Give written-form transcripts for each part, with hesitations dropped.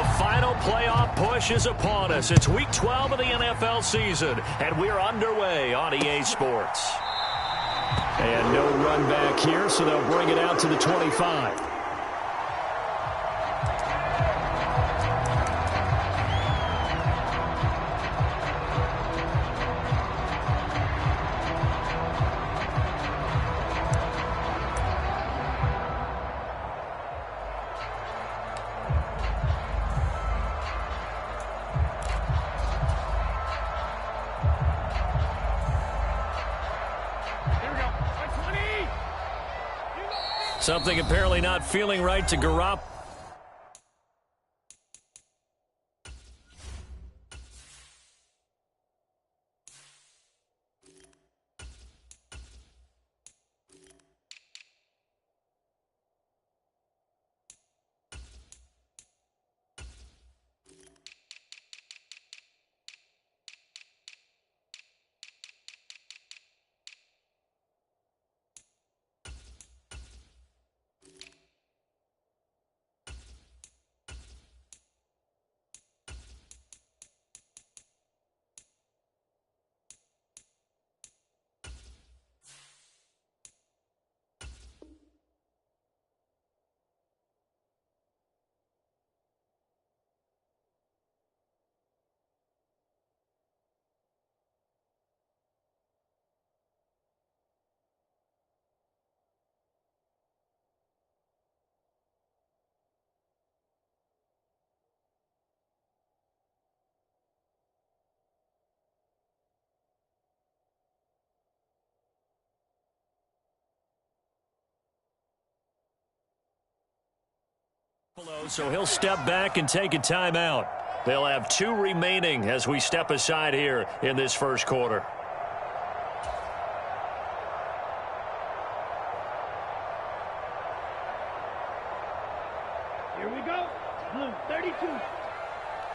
The final playoff push is upon us. It's Week 12 of the NFL season, and we're underway on EA Sports. And no run back here, so they'll bring it out to the 25. Something apparently not feeling right to Garoppolo. So he'll step back and take a timeout. They'll have 2 remaining as we step aside here in this first quarter. Here we go. Blue 32. Come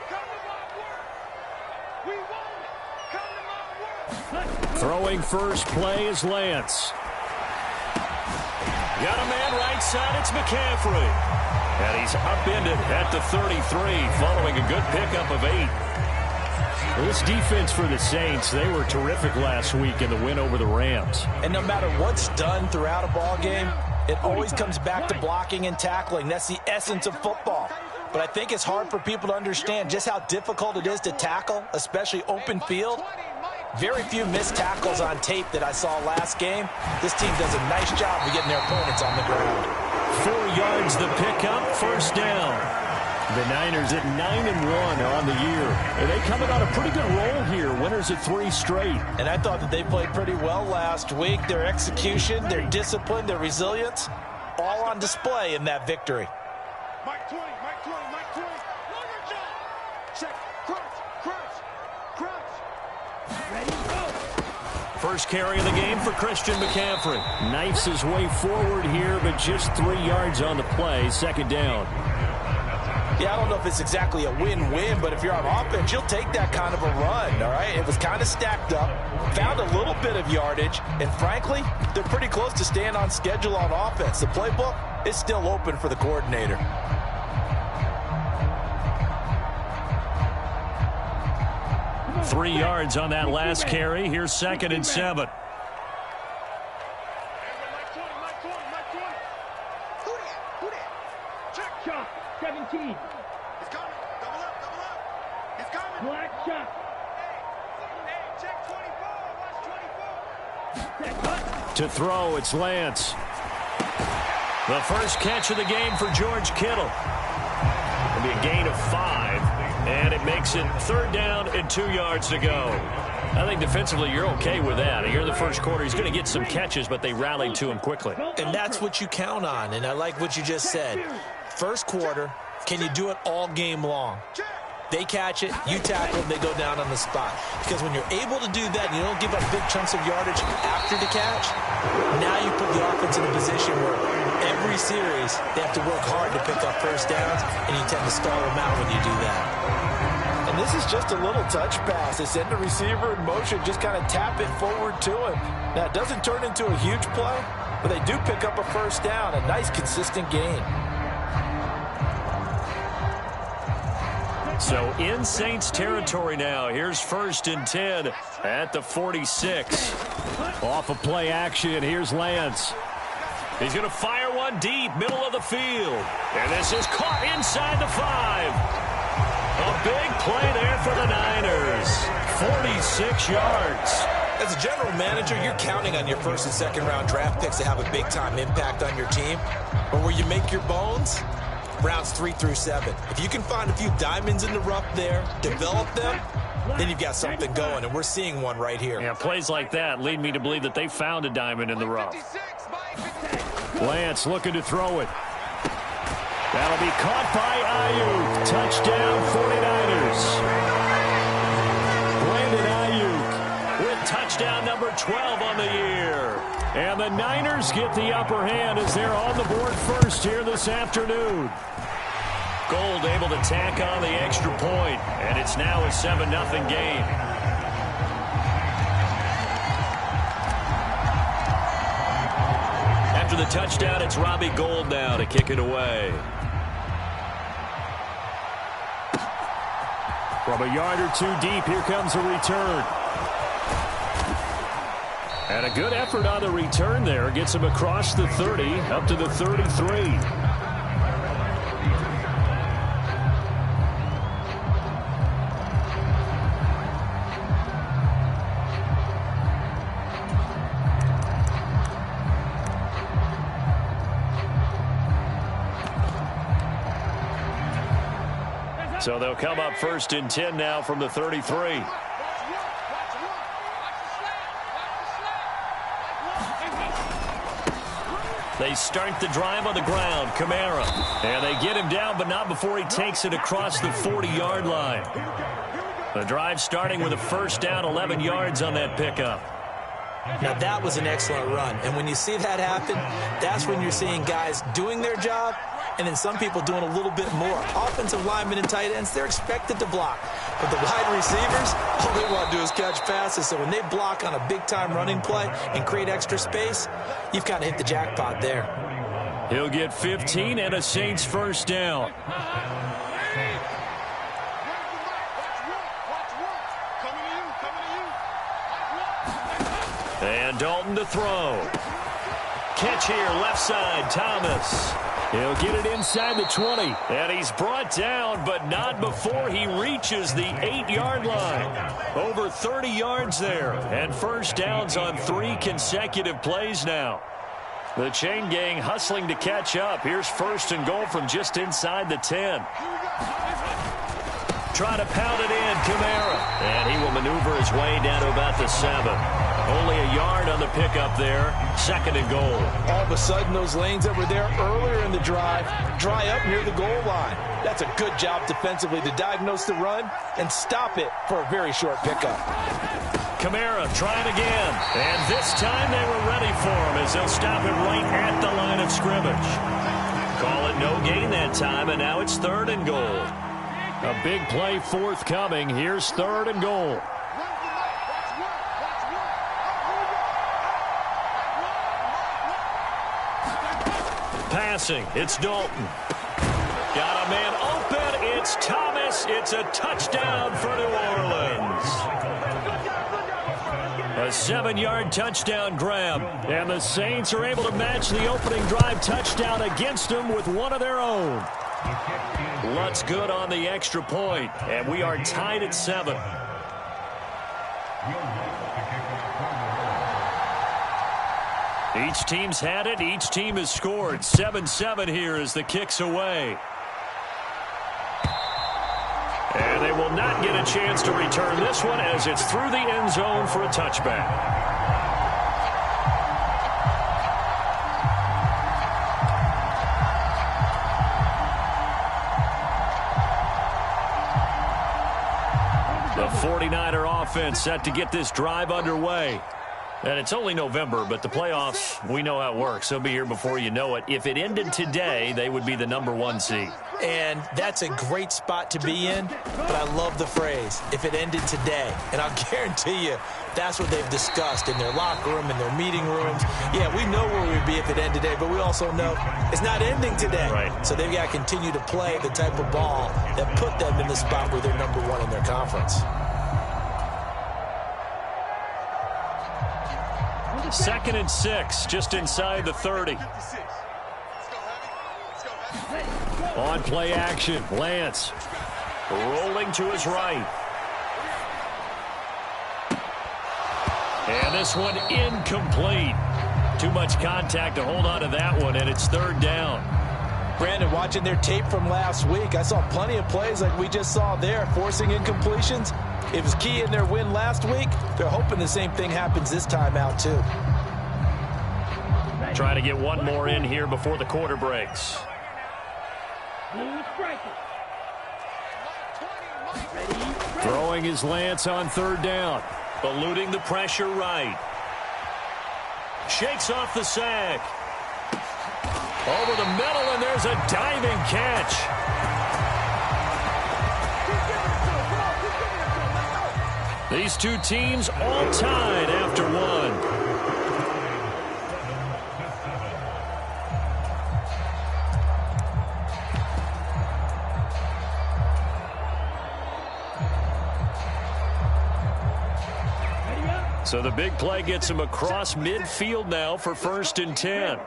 to my work. We want it. Come to my work. Throwing first play is Lance. Got a man right side. It's McCaffrey. And he's upended at the 33 following a good pickup of 8. Well, this defense for the Saints, they were terrific last week in the win over the Rams. And no matter what's done throughout a ball game, it always comes back to blocking and tackling. That's the essence of football. But I think it's hard for people to understand just how difficult it is to tackle, especially open field. Very few missed tackles on tape that I saw last game. This team does a nice job of getting their opponents on the ground. 4 yards the pickup, first down. The Niners at 9-1 on the year. And they coming on a pretty good roll here. Winners at 3 straight. And I thought that they played pretty well last week. Their execution, their discipline, their resilience, all on display in that victory. Mike 20, Mike 20, Mike 20. Longer jump. Check. Crunch. Ready, go. First carry of the game for Christian McCaffrey. Knifes his way forward here, but just 3 yards on the play. Second down. Yeah, I don't know if it's exactly a win-win, but if you're on offense, you'll take that kind of a run, all right? It was kind of stacked up, found a little bit of yardage, and frankly, they're pretty close to staying on schedule on offense. The playbook is still open for the coordinator. Three yards on that last carry. Here's 2nd and 7. Check shot. 17. He's coming. Double up. He's coming. Black shot. Hey, check 24. Watch 24. To throw, it's Lance. The first catch of the game for George Kittle. It'll be a gain of 5, and it makes it 3rd down and 2 yards to go. I think defensively you're okay with that. Here in the first quarter, he's going to get some catches, but they rallied to him quickly. And that's what you count on, and I like what you just said. First quarter, can you do it all game long? They catch it, you tackle them, they go down on the spot. Because when you're able to do that and you don't give up big chunks of yardage after the catch, now you put the offense in a position where every series they have to work hard to pick up first downs, and you tend to stall them out when you do that. And this is just a little touch pass. They send the receiver in motion, just kind of tap it forward to him. Now, it doesn't turn into a huge play, but they do pick up a first down, a nice consistent gain. So in Saints territory now. Here's 1st and 10 at the 46. Off of play action, here's Lance. He's going to fire one deep, middle of the field. And this is caught inside the 5. A big play there for the Niners. 46 yards. As a general manager, you're counting on your 1st and 2nd round draft picks to have a big-time impact on your team. But where you make your bones, rounds 3 through 7. If you can find a few diamonds in the rough there, develop them, then you've got something going, and we're seeing one right here. Yeah, plays like that lead me to believe that they found a diamond in the rough. Lance looking to throw it. That'll be caught by Ayuk. Touchdown, 49ers. Brandon Ayuk with touchdown number 12 on the year. And the Niners get the upper hand as they're on the board first here this afternoon. Gold able to tack on the extra point, and it's now a 7-0 game. After the touchdown, it's Robbie Gould now to kick it away. From a yard or 2 deep, here comes a return. And a good effort on the return there. Gets him across the 30, up to the 33. So they'll come up 1st and 10 now from the 33. They start the drive on the ground. Kamara. And they get him down, but not before he takes it across the 40-yard line. The drive starting with a 1st down, 11 yards on that pickup. Now, that was an excellent run. And when you see that happen, that's when you're seeing guys doing their job and then some people doing a little bit more. Offensive linemen and tight ends, they're expected to block. But the wide receivers, all they want to do is catch passes. So when they block on a big-time running play and create extra space, you've kind of hit the jackpot there. He'll get 15 and a Saints 1st down. And Dalton to throw. Catch here, left side, Thomas. He'll get it inside the 20. And he's brought down, but not before he reaches the 8-yard line. Over 30 yards there. And 1st downs on 3 consecutive plays now. The chain gang hustling to catch up. Here's 1st and goal from just inside the 10. Try to pound it in, Kamara. And he will maneuver his way down to about the 7. Only a yard on the pickup there. 2nd and goal. All of a sudden, those lanes that were there earlier in the drive dry up near the goal line. That's a good job defensively to diagnose the run and stop it for a very short pickup. Kamara trying again. And this time they were ready for him as they'll stop it right at the line of scrimmage. Call it no gain that time, and now it's 3rd and goal. A big play forthcoming. Here's 3rd and goal. Passing, it's Dalton. Got a man open, it's Thomas. It's a touchdown for New Orleans. A 7-yard touchdown grab. And the Saints are able to match the opening drive touchdown against them with one of their own. Lutz good on the extra point, and we are tied at 7. Each team's had it. Each team has scored. 7-7 here as the kick's away. And they will not get a chance to return this one as it's through the end zone for a touchback. The 49er offense set to get this drive underway. And it's only November, but the playoffs, we know how it works. They'll be here before you know it. If it ended today, they would be the #1 seed. And that's a great spot to be in, but I love the phrase, if it ended today. And I'll guarantee you, that's what they've discussed in their locker room, in their meeting rooms. Yeah, we know where we'd be if it ended today, but we also know it's not ending today. Right. So they've got to continue to play the type of ball that put them in the spot where they're #1 in their conference. 2nd and 6, just inside the 30. On play action, Lance rolling to his right. And this one incomplete. Too much contact to hold on to that one, and it's 3rd down. Brandon, watching their tape from last week, I saw plenty of plays like we just saw there, forcing incompletions. It was key in their win last week. They're hoping the same thing happens this time out, too. Trying to get one more in here before the quarter breaks. Throwing his Lance on 3rd down. Eluding the pressure right. Shakes off the sack. Over the middle, and there's a diving catch. These two teams all tied after one. So the big play gets him across midfield now for 1st and 10.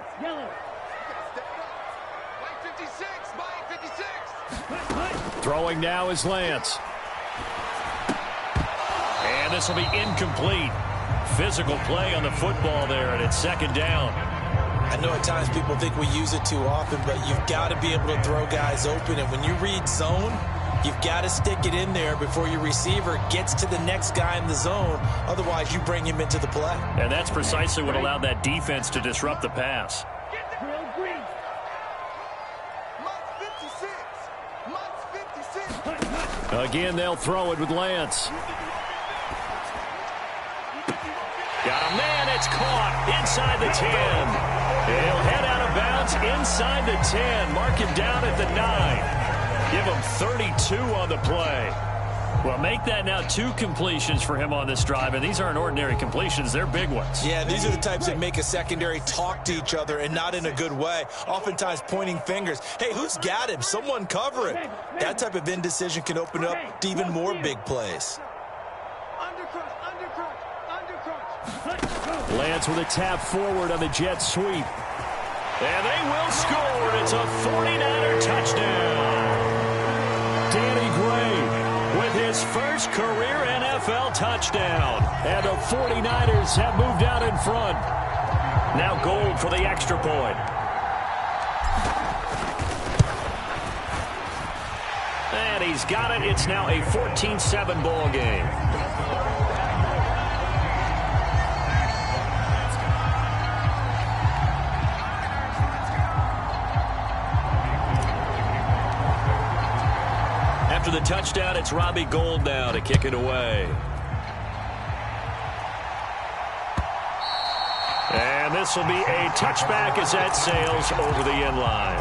Throwing now is Lance. And this will be incomplete. Physical play on the football there, and it's 2nd down. I know at times people think we use it too often, but you've got to be able to throw guys open. And when you read zone, you've got to stick it in there before your receiver gets to the next guy in the zone. Otherwise, you bring him into the play. And that's precisely what allowed that defense to disrupt the pass. Again, they'll throw it with Lance. Got a man, it's caught inside the 10. He'll head out of bounds inside the 10. Mark him down at the 9. Give him 32 on the play. Well, make that now 2 completions for him on this drive, and these aren't ordinary completions. They're big ones. Yeah, these are the types that make a secondary talk to each other and not in a good way, oftentimes pointing fingers. Hey, who's got him? Someone cover him. That type of indecision can open up to even more big plays. Lance with a tap forward on the jet sweep. And they will score. It's a 49er touchdown. Danny Gray with his first career NFL touchdown. And the 49ers have moved out in front. Now Gold for the extra point. And he's got it. It's now a 14-7 ball game. After the touchdown, it's Robbie Gould now to kick it away. And this will be a touchback as that sails over the end line.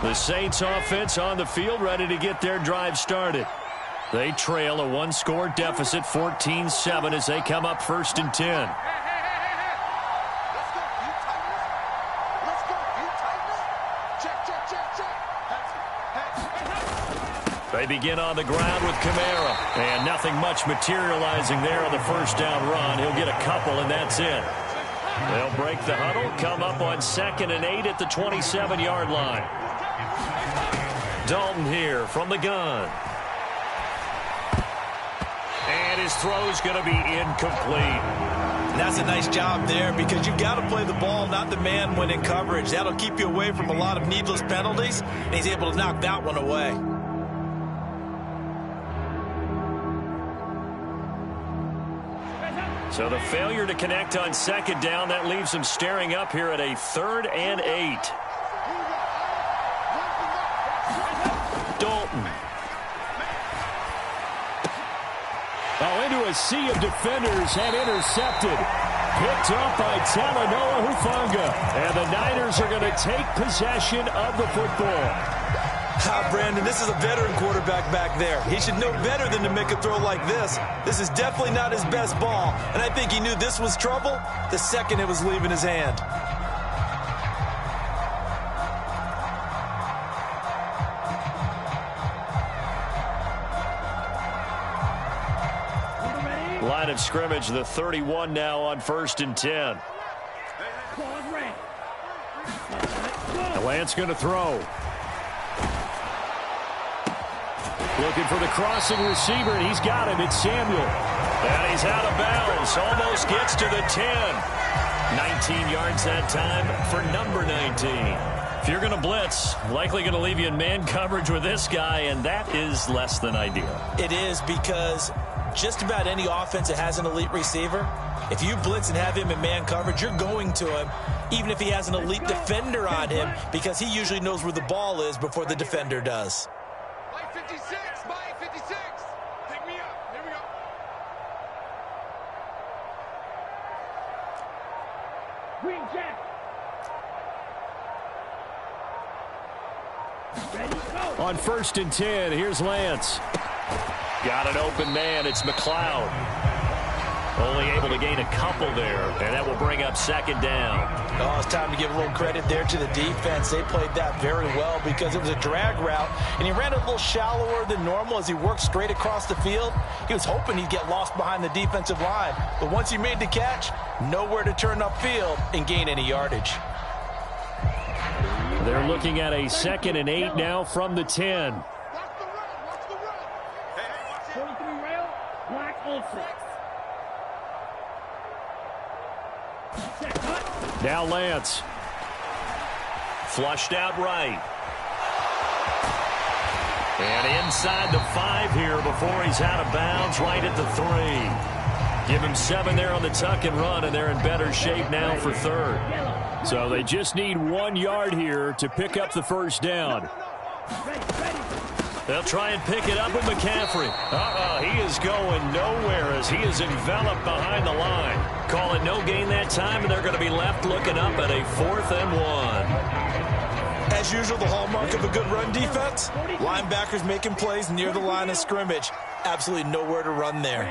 The Saints offense on the field, ready to get their drive started. They trail a 1-score deficit, 14-7, as they come up 1st and 10. They begin on the ground with Kamara, and nothing much materializing there on the 1st down run. He'll get a couple, and that's it. They'll break the huddle, come up on 2nd and 8 at the 27-yard line. Dalton here from the gun. And his throw's going to be incomplete. And that's a nice job there because you've got to play the ball, not the man when in coverage. That'll keep you away from a lot of needless penalties, and he's able to knock that one away. So the failure to connect on second down, that leaves them staring up here at a 3rd and 8. Dalton. Oh, into a sea of defenders and intercepted. Picked up by Talanoa Hufanga. And the Niners are going to take possession of the football. Brandon, this is a veteran quarterback back there. He should know better than to make a throw like this. This is definitely not his best ball. And I think he knew this was trouble the second it was leaving his hand. Line of scrimmage, the 31 now on 1st and 10. The Lance going to throw. Looking for the crossing receiver, and he's got him. It's Samuel. And he's out of bounds. Almost gets to the 10. 19 yards that time for number 19. If you're going to blitz, likely going to leave you in man coverage with this guy, and that is less than ideal. It is, because just about any offense that has an elite receiver, if you blitz and have him in man coverage, you're going to him, even if he has an elite defender on him, because he usually knows where the ball is before the defender does. Mike 56, Mike 56. Pick me up. Here we go. Green Jack. Ready, go. On 1st and 10, here's Lance. Got an open man. It's McLeod. Only able to gain a couple there, and that will bring up 2nd down. Oh, it's time to give a little credit there to the defense. They played that very well because it was a drag route, and he ran a little shallower than normal as he worked straight across the field. He was hoping he'd get lost behind the defensive line, but once he made the catch, nowhere to turn upfield and gain any yardage. They're looking at a 2nd and 8 now from the 10. Watch the run. Watch the run. Hey, 43 rail. Black ultra. Now Lance. Flushed out right. And inside the 5 here before he's out of bounds, right at the 3. Give him 7 there on the tuck and run, and they're in better shape now for 3rd. So they just need 1 yard here to pick up the 1st down. They'll try and pick it up with McCaffrey. He is going nowhere as he is enveloped behind the line. Call it no gain that time, and they're going to be left looking up at a 4th and 1. As usual, the hallmark of a good run defense, linebackers making plays near the line of scrimmage. Absolutely nowhere to run there.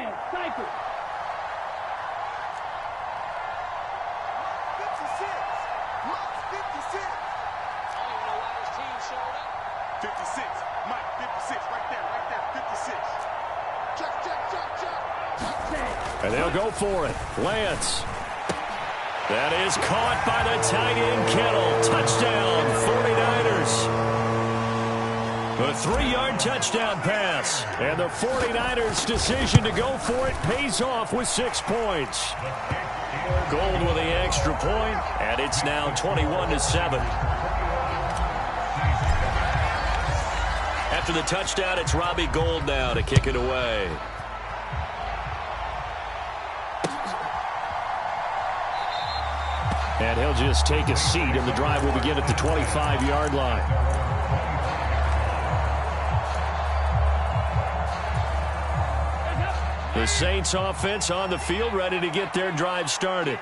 56. Mike, 56. Right there. 56. Check. And they'll go for it. Lance. That is caught by the tight end, Kittle. Touchdown, 49ers. A 3-yard touchdown pass. And the 49ers' decision to go for it pays off with 6 points. Gold with the extra point, and it's now 21-7. After the touchdown, it's Robbie Gould now to kick it away. And he'll just take a seat, and the drive will begin at the 25-yard line. The Saints offense on the field, ready to get their drive started.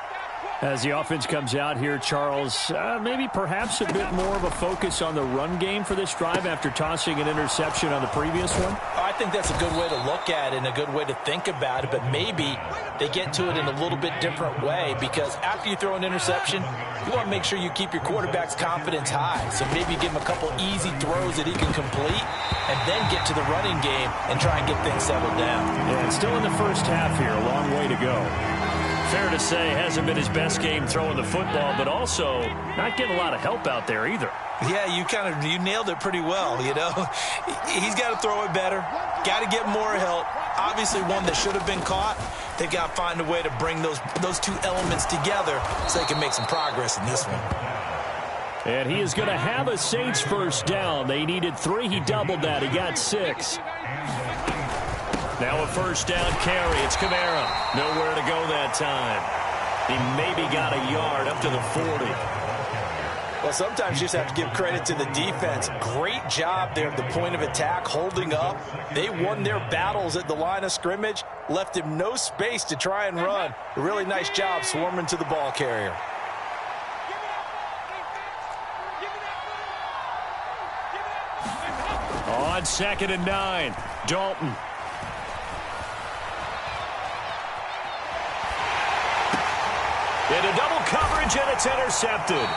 As the offense comes out here, Charles, maybe perhaps a bit more of a focus on the run game for this drive after tossing an interception on the previous one? I think that's a good way to look at it and a good way to think about it, but maybe they get to it in a little bit different way, because after you throw an interception, you want to make sure you keep your quarterback's confidence high. So maybe give him a couple easy throws that he can complete and then get to the running game and try and get things settled down. Yeah, still in the first half here, a long way to go. Fair to say, hasn't been his best game throwing the football, but also not getting a lot of help out there either. Yeah, you nailed it pretty well, you know. He's got to throw it better, got to get more help. Obviously one that should have been caught. They've got to find a way to bring those two elements together so they can make some progress in this one. And he is going to have a Saints first down. They needed 3. He doubled that. He got 6. Now a first down carry. It's Kamara. Nowhere to go that time. He maybe got a yard up to the 40. Well, sometimes you just have to give credit to the defense. Great job there at the point of attack, holding up. They won their battles at the line of scrimmage, left him no space to try and run. A really nice job swarming to the ball carrier. On 2nd and 9, Dalton. Into double coverage, and it's intercepted.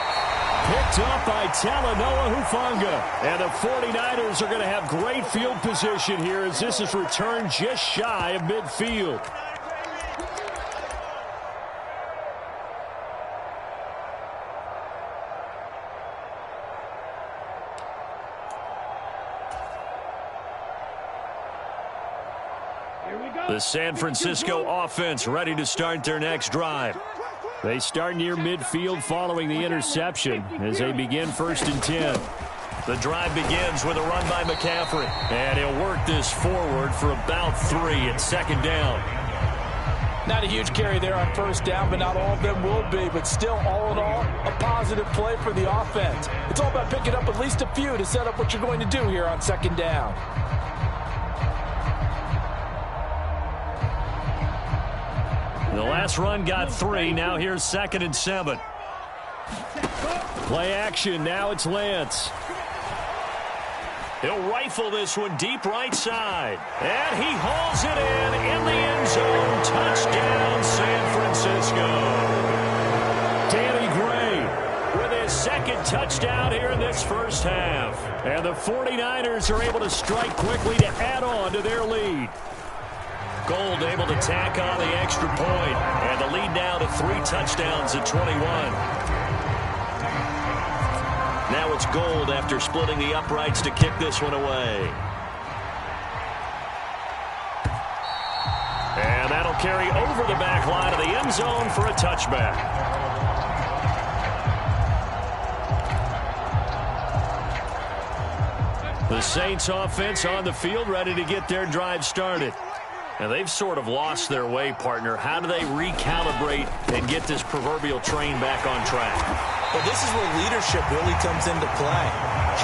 Picked up by Talanoa Hufanga. And the 49ers are going to have great field position here as this is returned just shy of midfield. The San Francisco offense ready to start their next drive. They start near midfield following the interception as they begin 1st and 10. The drive begins with a run by McCaffrey. And he'll work this forward for about 3 at 2nd down. Not a huge carry there on 1st down, but not all of them will be. But still, all in all, a positive play for the offense. It's all about picking up at least a few to set up what you're going to do here on 2nd down. The last run got 3. Now here's 2nd and 7. Play action. Now it's Lance. He'll rifle this one deep right side. And he hauls it in the end zone. Touchdown, San Francisco. Danny Gray with his 2nd touchdown here in this first half. And the 49ers are able to strike quickly to add on to their lead. Gold able to tack on the extra point. And the lead now to 3 touchdowns at 21. Now it's Gold after splitting the uprights to kick this one away. And that'll carry over the back line of the end zone for a touchback. The Saints offense on the field ready to get their drive started. Now, they've sort of lost their way, partner. How do they recalibrate and get this proverbial train back on track? Well, this is where leadership really comes into play.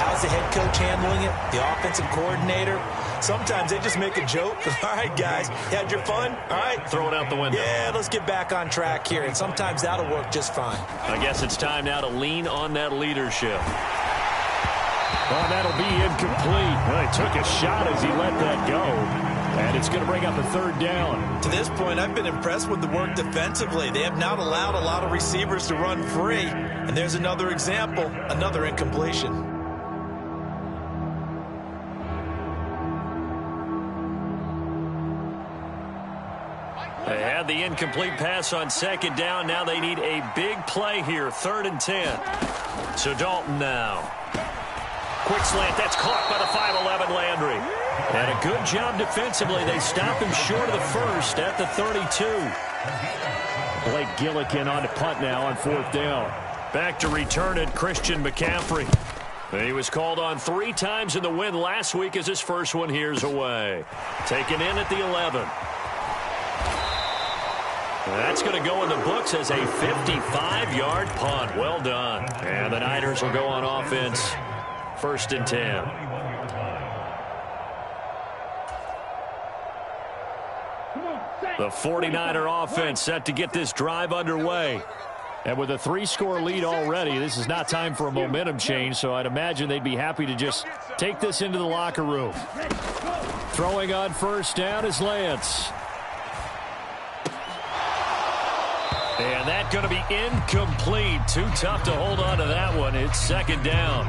How's the head coach handling it? The offensive coordinator? Sometimes they just make a joke. All right, guys, you had your fun? All right. Throw it out the window. Yeah, let's get back on track here. And sometimes that'll work just fine. I guess it's time now to lean on that leadership. Oh, that'll be incomplete. Well, he took a shot as he let that go. And it's going to bring up a 3rd down. To this point, I've been impressed with the work defensively. They have not allowed a lot of receivers to run free. And there's another example, another incompletion. They had the incomplete pass on 2nd down. Now they need a big play here, 3rd and 10. So Dalton now. Quick slant, that's caught by the 5'11" Landry. And a good job defensively. They stop him short of the 1st at the 32. Blake Gillikin on the punt now on 4th down. Back to return it, Christian McCaffrey. He was called on 3 times in the win last week as his first one here's away. Taken in at the 11. That's going to go in the books as a 55-yard punt. Well done. And the Niners will go on offense. 1st and 10. The 49er offense set to get this drive underway. And with a 3-score lead already, this is not time for a momentum change, so I'd imagine they'd be happy to just take this into the locker room. Throwing on 1st down is Lance. And that's going to be incomplete. Too tough to hold on to that one. It's 2nd down.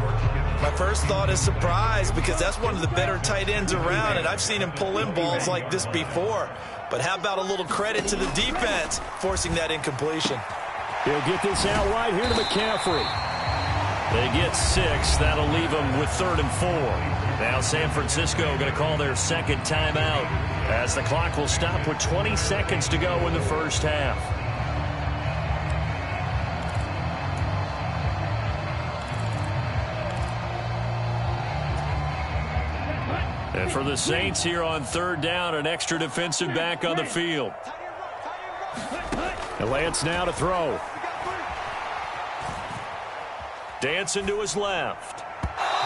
My first thought is surprise because that's one of the better tight ends around, and I've seen him pull in balls like this before. But how about a little credit to the defense forcing that incompletion? He'll get this out wide here to McCaffrey. They get 6. That'll leave them with 3rd and 4. Now San Francisco going to call their 2nd timeout as the clock will stop with 20 seconds to go in the first half. And for the Saints here on third down, an extra defensive back on the field. And Lance now to throw. Dancing to his left.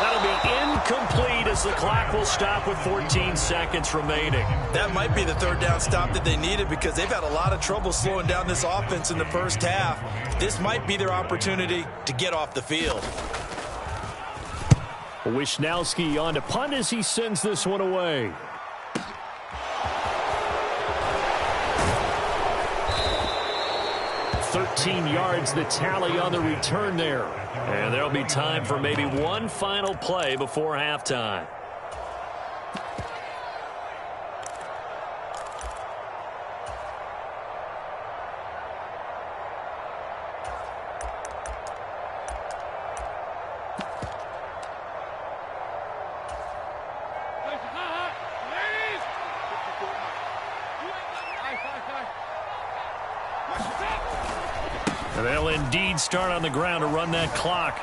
That'll be incomplete as the clock will stop with 14 seconds remaining. That might be the third down stop that they needed because they've had a lot of trouble slowing down this offense in the first half. This might be their opportunity to get off the field. Wishnowski on to punt as he sends this one away. $13 yards the tally on the return there. And there'll be time for maybe one final play before halftime. And they'll indeed start on the ground to run that clock.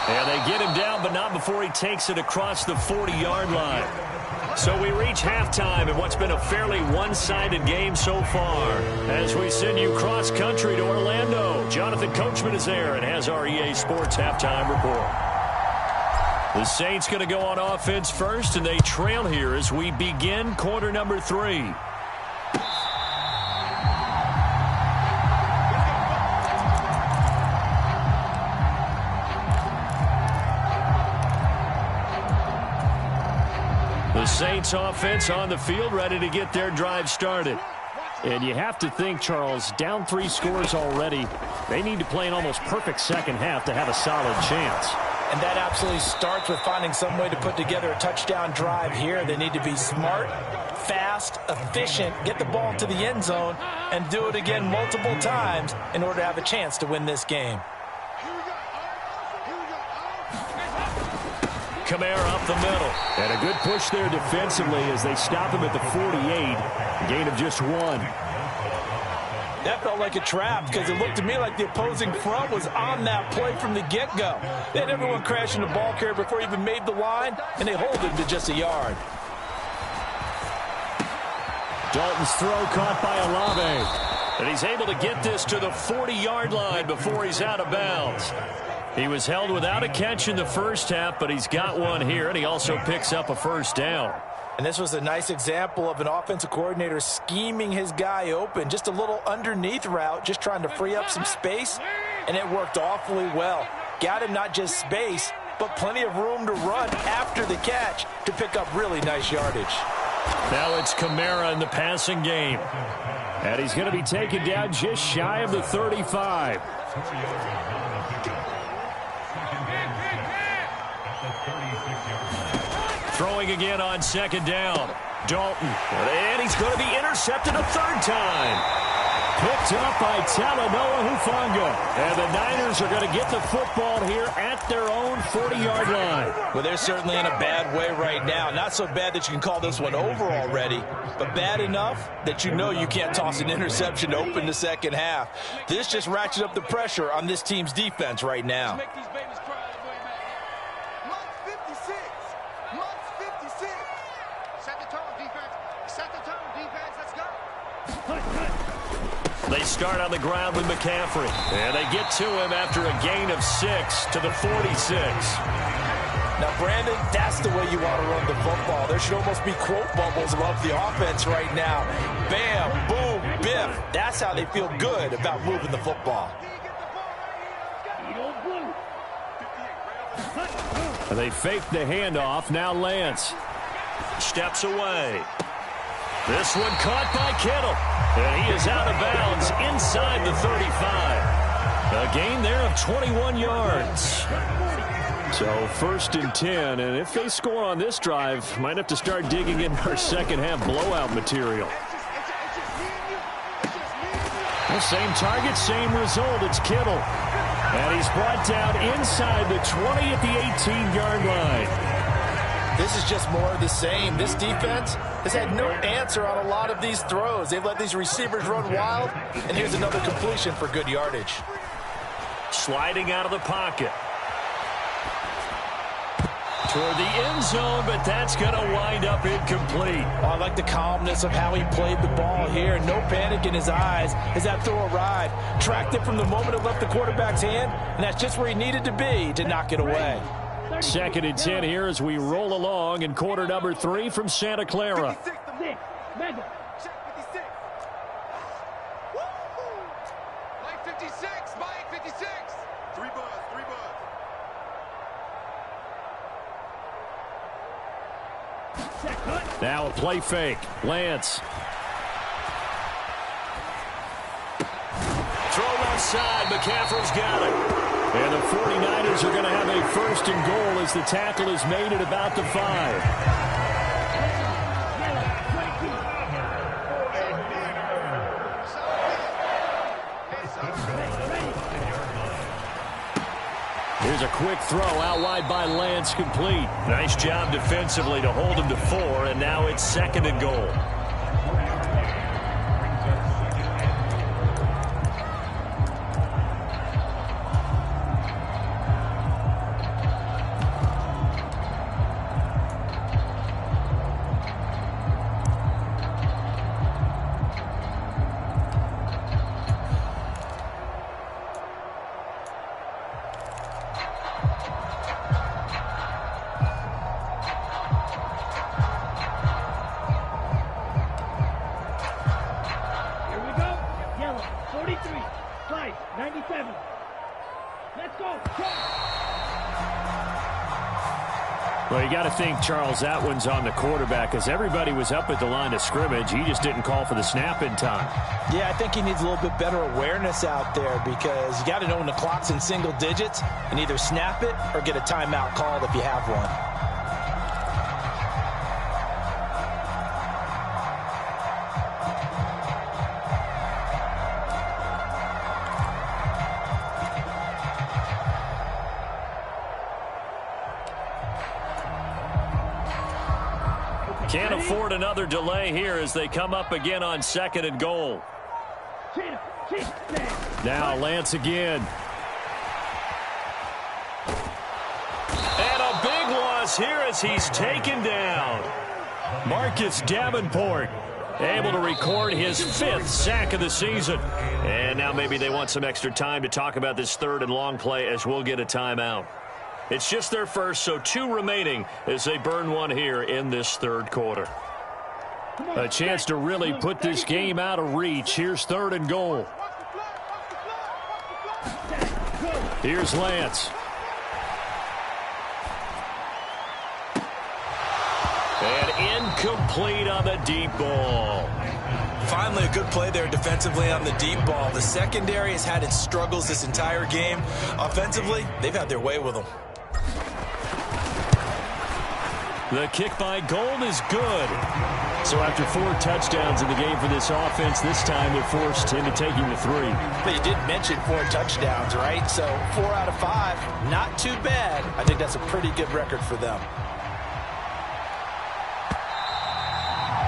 And they get him down, but not before he takes it across the 40-yard line. So we reach halftime in what's been a fairly one-sided game so far. As we send you cross-country to Orlando, Jonathan Coachman is there and has our EA Sports halftime report. The Saints going to go on offense first, and they trail here as we begin quarter number 3. The Saints offense on the field, ready to get their drive started. And you have to think, Charles, down 3 scores already. They need to play an almost perfect second half to have a solid chance. And that absolutely starts with finding some way to put together a touchdown drive here. They need to be smart, fast, efficient, get the ball to the end zone, and do it again multiple times in order to have a chance to win this game. Kamara up the middle. And a good push there defensively as they stop him at the 48. Gain of just 1. That felt like a trap because it looked to me like the opposing front was on that play from the get-go. They had everyone crashing the ball carrier before he even made the line, and they hold him to just a yard. Dalton's throw caught by Olave. And he's able to get this to the 40-yard line before he's out of bounds. He was held without a catch in the first half, but he's got one here, and he also picks up a first down. And this was a nice example of an offensive coordinator scheming his guy open. Just a little underneath route, just trying to free up some space, and it worked awfully well. Got him not just space, but plenty of room to run after the catch to pick up really nice yardage. Now it's Kamara in the passing game. And he's going to be taken down just shy of the 35. Throwing again on second down. Dalton. And he's going to be intercepted a third time. Picked up by Talanoa Hufanga. And the Niners are going to get the football here at their own 40-yard line. Well, they're certainly in a bad way right now. Not so bad that you can call this one over already, but bad enough that you know you can't toss an interception to open the second half. This just ratchets up the pressure on this team's defense right now. They start on the ground with McCaffrey. And they get to him after a gain of 6 to the 46. Now, Brandon, that's the way you want to run the football. There should almost be quote bubbles above the offense right now. Bam, boom, biff. That's how they feel good about moving the football. And they fake the handoff. Now Lance steps away. This one caught by Kittle. And he is out of bounds inside the 35. A gain there of 21 yards. So 1st and 10. And if they score on this drive, might have to start digging in our second half blowout material. The same target, same result. It's Kittle. And he's brought down inside the 20 at the 18-yard line. This is just more of the same. This defense has had no answer on a lot of these throws. They've let these receivers run wild, and here's another completion for good yardage. Sliding out of the pocket. toward the end zone, but that's going to wind up incomplete. Oh, I like the calmness of how he played the ball here. No panic in his eyes as that throw arrived. Tracked it from the moment it left the quarterback's hand, and that's just where he needed to be to knock it away. 2nd and 10 here as we roll along in quarter number 3 from Santa Clara. Mega. Check 56. Woo-hoo. Mike 56. Mike 56. 3 buzz. 3 buzz. Now a play fake. Lance. Throw left side. McCaffrey's got it. And the 49ers are going to have a 1st and goal as the tackle is made at about the 5. Here's a quick throw out wide by Lance, complete. Nice job defensively to hold him to 4, and now it's 2nd and goal. Well, you got to think, Charles, that one's on the quarterback because everybody was up at the line of scrimmage. He just didn't call for the snap in time. Yeah, I think he needs a little bit better awareness out there because you got to know when the clock's in single digits and either snap it or get a timeout called if you have one. Can't afford another delay here as they come up again on 2nd and goal. Now Lance again. And a big loss here as he's taken down. Marcus Davenport able to record his 5th sack of the season. And now maybe they want some extra time to talk about this 3rd and long play as we'll get a timeout. It's just their first, so 2 remaining as they burn one here in this 3rd quarter. A chance to really put this game out of reach. Here's 3rd and goal. Here's Lance. And incomplete on the deep ball. Finally, a good play there defensively on the deep ball. The secondary has had its struggles this entire game. Offensively, they've had their way with them. The kick by Gold is good. So after 4 touchdowns in the game for this offense, this time it forced into taking the 3. But you did mention 4 touchdowns, right? So 4 out of 5, not too bad. I think that's a pretty good record for them.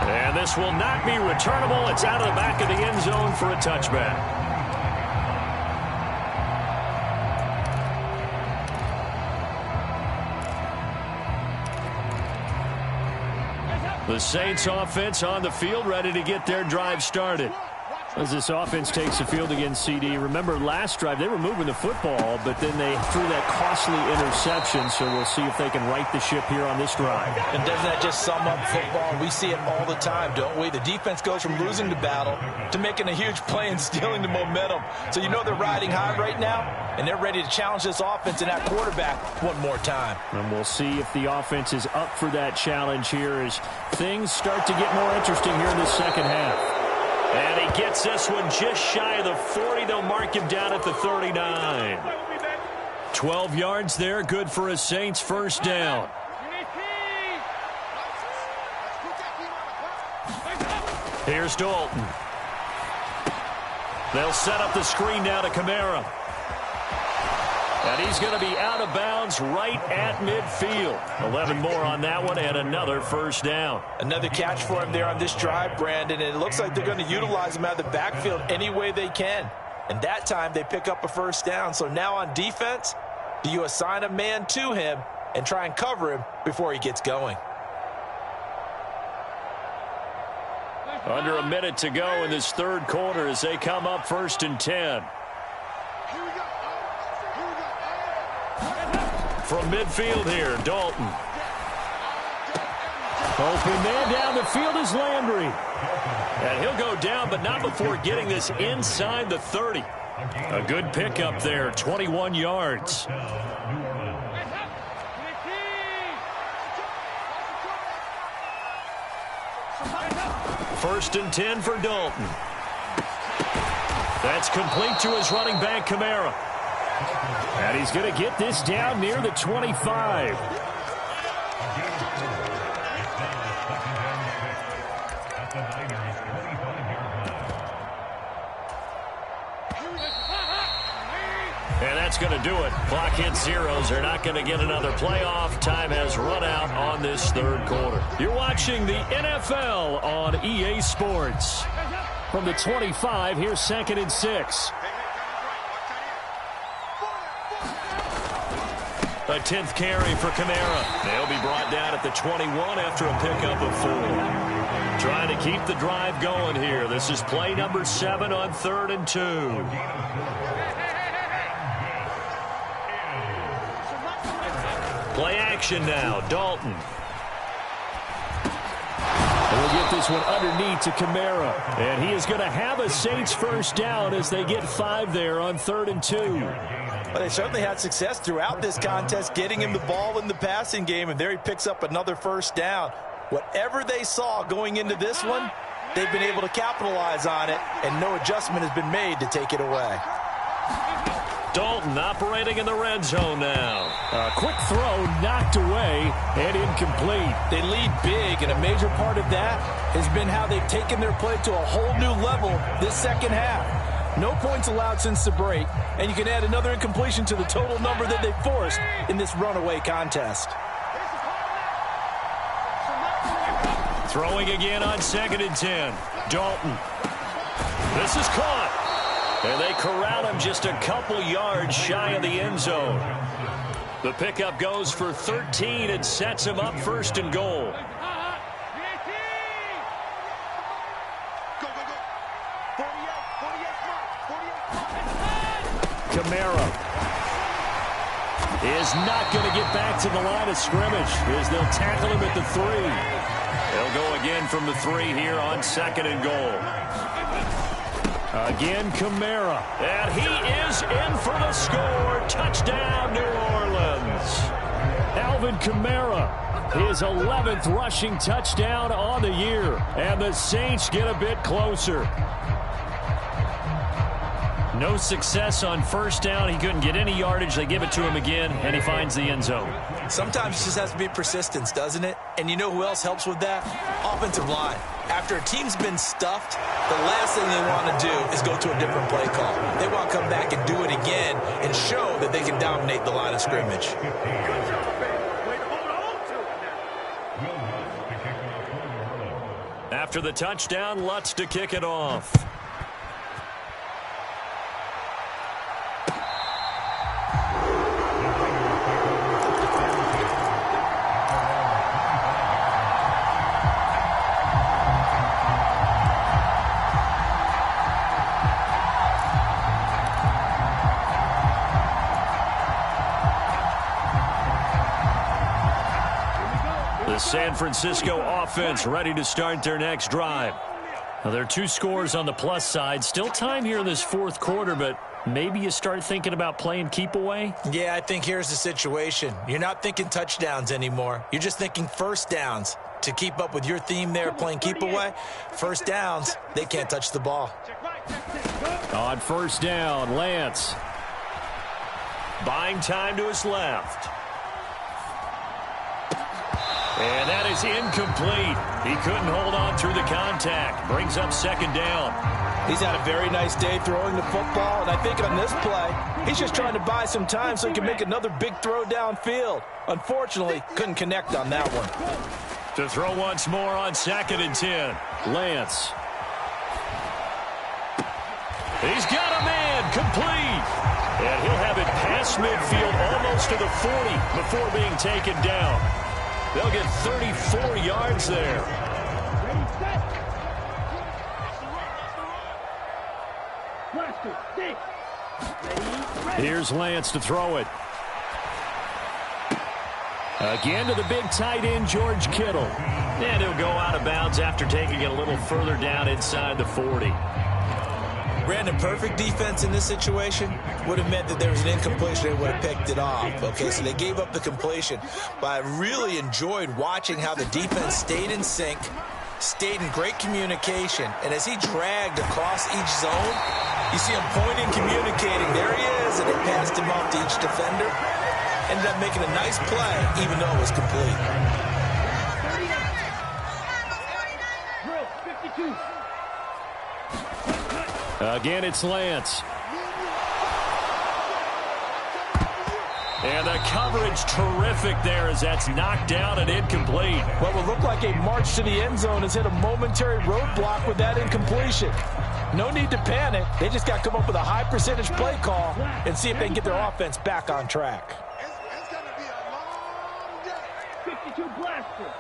And this will not be returnable. It's out of the back of the end zone for a touchback. The Saints offense on the field, ready to get their drive started. As this offense takes the field against CD. Remember, last drive, they were moving the football, but then they threw that costly interception, so we'll see if they can right the ship here on this drive. And doesn't that just sum up football? We see it all the time, don't we? The defense goes from losing the battle to making a huge play and stealing the momentum. So you know they're riding high right now, and they're ready to challenge this offense and that quarterback one more time. And we'll see if the offense is up for that challenge here as things start to get more interesting here in the second half. And he gets this one just shy of the 40. They'll mark him down at the 39. 12 yards there, good for a Saints first down. Here's Dalton. They'll set up the screen now to Kamara. And he's going to be out of bounds right at midfield. 11 more on that one and another first down. Another catch for him there on this drive, Brandon, and it looks like they're going to utilize him out of the backfield any way they can. And that time they pick up a first down. So now on defense, do you assign a man to him and try and cover him before he gets going. Under a minute to go in this third quarter as they come up 1st and 10. From midfield here, Dalton. Open man down the field is Landry. And he'll go down, but not before getting this inside the 30. A good pickup there, 21 yards. 1st and 10 for Dalton. That's complete to his running back, Kamara. And he's going to get this down near the 25. And that's going to do it. Clock hits zeros. They're not going to get another playoff. Time has run out on this third quarter. You're watching the NFL on EA Sports. From the 25, here's 2nd and 6. A 10th carry for Kamara. They'll be brought down at the 21 after a pickup of 4. Trying to keep the drive going here. This is play number 7 on 3rd and 2. Play action now, Dalton. We'll get this one underneath to Kamara. And he is going to have a Saints first down as they get 5 there on 3rd and 2. Well, they certainly had success throughout this contest, getting him the ball in the passing game, and there he picks up another first down. Whatever they saw going into this one, they've been able to capitalize on it, and no adjustment has been made to take it away. Dalton operating in the red zone now. A quick throw knocked away and incomplete. They lead big, and a major part of that has been how they've taken their play to a whole new level this second half. No points allowed since the break, and you can add another incompletion to the total number that they forced in this runaway contest. Throwing again on 2nd and 10. Dalton. This is caught. And they corral him just a couple yards shy of the end zone. The pickup goes for 13 and sets him up 1st and goal. Kamara is not going to get back to the line of scrimmage as they'll tackle him at the 3. They'll go again from the 3 here on 2nd and goal. Again, Kamara. And he is in for the score. Touchdown, New Orleans. Alvin Kamara, his 11th rushing touchdown on the year. And the Saints get a bit closer. No success on 1st down. He couldn't get any yardage. They give it to him again, and he finds the end zone. Sometimes it just has to be persistence, doesn't it? And you know who else helps with that? Offensive line. After a team's been stuffed, the last thing they want to do is go to a different play call. They want to come back and do it again and show that they can dominate the line of scrimmage. After the touchdown, Lutz to kick it off. The San Francisco offense ready to start their next drive. Now, there are 2 scores on the plus side. Still time here in this 4th quarter, but maybe you start thinking about playing keep away? Yeah, I think here's the situation. You're not thinking touchdowns anymore. You're just thinking first downs. To keep up with your theme there, playing keep away, first downs, they can't touch the ball. On 1st down, Lance. Buying time to his left. And that is incomplete. He couldn't hold on through the contact. Brings up 2nd down. He's had a very nice day throwing the football, and I think on this play, he's just trying to buy some time so he can make another big throw downfield. Unfortunately, couldn't connect on that one. To throw once more on 2nd and 10. Lance. He's got a man complete. And he'll have it past midfield almost to the 40 before being taken down. They'll get 34 yards there. Ready, set. Blaster, stick. Ready. Here's Lance to throw it. Again to the big tight end, George Kittle. And he'll go out of bounds after taking it a little further down inside the 40. Brandon, perfect defense in this situation would have meant that there was an incompletion. They would have picked it off. Okay, so they gave up the completion. But I really enjoyed watching how the defense stayed in sync, stayed in great communication. And as he dragged across each zone, you see him pointing, communicating. There he is, and they passed him off to each defender. Ended up making a nice play, even though it was complete. Drill, 52. Again, it's Lance. And the coverage terrific there as that's knocked down and incomplete. What would look like a march to the end zone has hit a momentary roadblock with that incompletion. No need to panic. They just got to come up with a high percentage play call and see if they can get their offense back on track. It's going to be a long day. 52 blaster.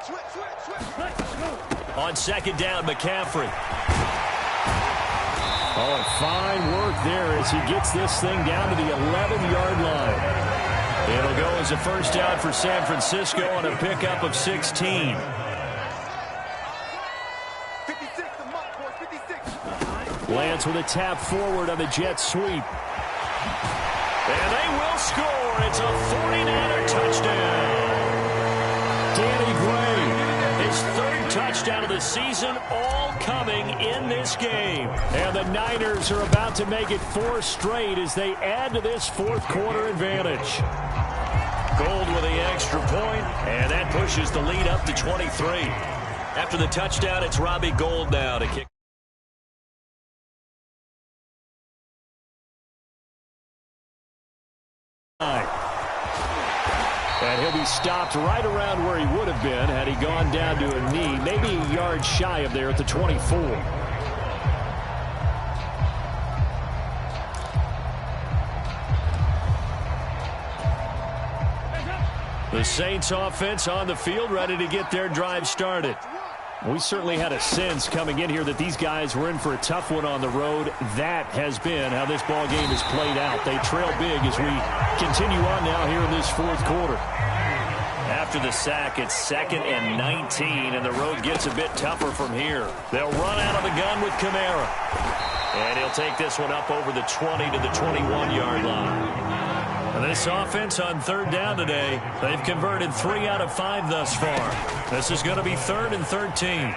Switch. On second down, McCaffrey. Oh, and fine work there as he gets this thing down to the 11-yard line. It'll go as a first down for San Francisco on a pickup of 16. 56, the mark, boys, 56. Lance with a tap forward on the jet sweep. And they will score. It's a 49er touchdown. Danny Gray, his third touchdown of the season, all coming in this game. And the Niners are about to make it 4 straight as they add to this fourth quarter advantage. Gold with the extra point, and that pushes the lead up to 23. After the touchdown, it's Robbie Gould now to kick. And he'll be stopped right around where he would have been had he gone down to a knee, maybe a yard shy of there at the 24. The Saints offense on the field, ready to get their drive started. We certainly had a sense coming in here that these guys were in for a tough one on the road. That has been how this ball game has played out. They trail big as we continue on now here in this fourth quarter. After the sack, it's 2nd and 19, and the road gets a bit tougher from here. They'll run out of the gun with Kamara. And he'll take this one up over the 20 to the 21-yard line. And this offense on third down today, they've converted 3 out of 5 thus far. This is going to be 3rd and 13.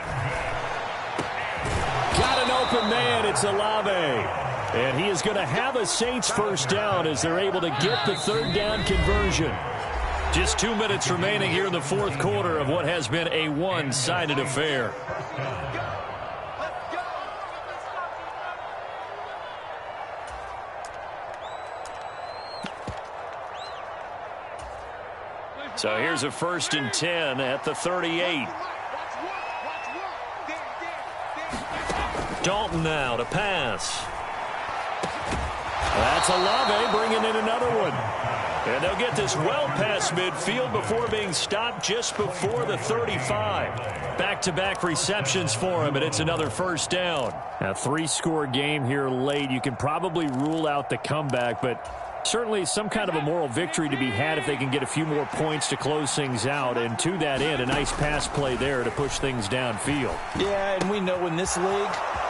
Got an open man. It's Olave. And he is going to have a Saints first down as they're able to get the third down conversion. Just 2 minutes remaining here in the fourth quarter of what has been a one-sided affair. So here's a 1st and 10 at the 38. Dalton now to pass. That's Olave bringing in another one. And they'll get this well past midfield before being stopped just before the 35. Back-to-back receptions for him, and it's another first down. A 3-score game here late. You can probably rule out the comeback, but certainly some kind of a moral victory to be had if they can get a few more points to close things out. And to that end, a nice pass play there to push things downfield. Yeah, and we know in this league,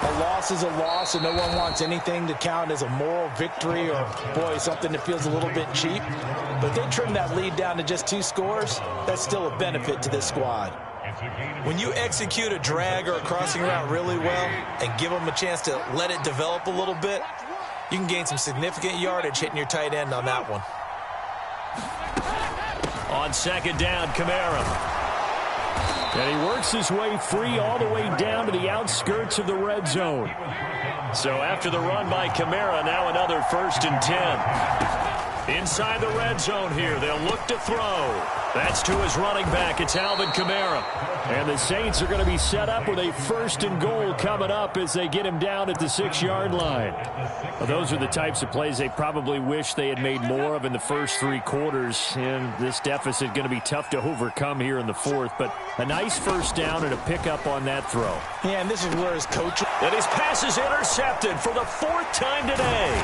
a loss is a loss, and no one wants anything to count as a moral victory or, boy, something that feels a little bit cheap. But if they trim that lead down to just 2 scores, that's still a benefit to this squad. When you execute a drag or a crossing route really well and give them a chance to let it develop a little bit, you can gain some significant yardage hitting your tight end on that one. On second down, Kamara. And he works his way free all the way down to the outskirts of the red zone. So after the run by Kamara, now another 1st and 10. Inside the red zone here. They'll look to throw. That's to his running back. It's Alvin Kamara. And the Saints are going to be set up with a 1st and goal coming up as they get him down at the 6-yard line. Well, those are the types of plays they probably wish they had made more of in the first 3 quarters. And this deficit going to be tough to overcome here in the 4th. But a nice 1st down and a pickup on that throw. Yeah, and this is where his coach... And his pass is intercepted for the 4th time today.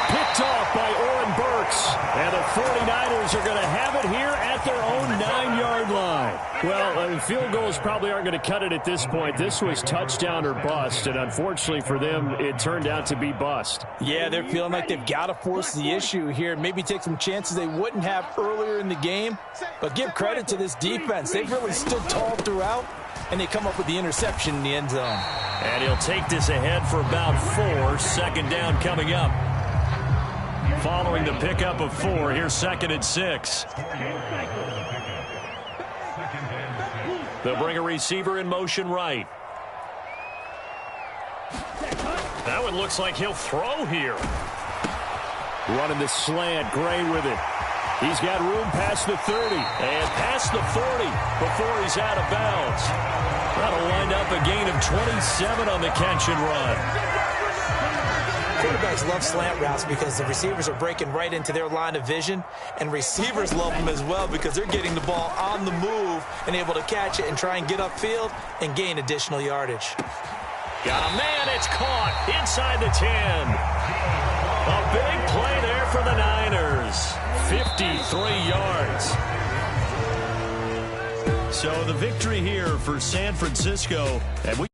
Picked off by Oren Burks. And the 49ers are going to have it here at their own 9-yard line. Well, field goals probably aren't going to cut it at this point. This was touchdown or bust, and unfortunately for them, it turned out to be bust. Yeah, they're feeling like they've got to force the issue here. Maybe take some chances they wouldn't have earlier in the game. But give credit to this defense. They've really stood tall throughout, and they come up with the interception in the end zone. And he'll take this ahead for about 4. 2nd down coming up. Following the pickup of 4, here's 2nd and 6. They'll bring a receiver in motion right. That one looks like he'll throw here. Running the slant, Gray with it. He's got room past the 30. And past the 40 before he's out of bounds. That'll wind up a gain of 27 on the catch and run. Quarterbacks love slant routes because the receivers are breaking right into their line of vision, and receivers love them as well because they're getting the ball on the move and able to catch it and try and get upfield and gain additional yardage. Got a man, it's caught inside the 10. A big play there for the Niners. 53 yards. So the victory here for San Francisco. And we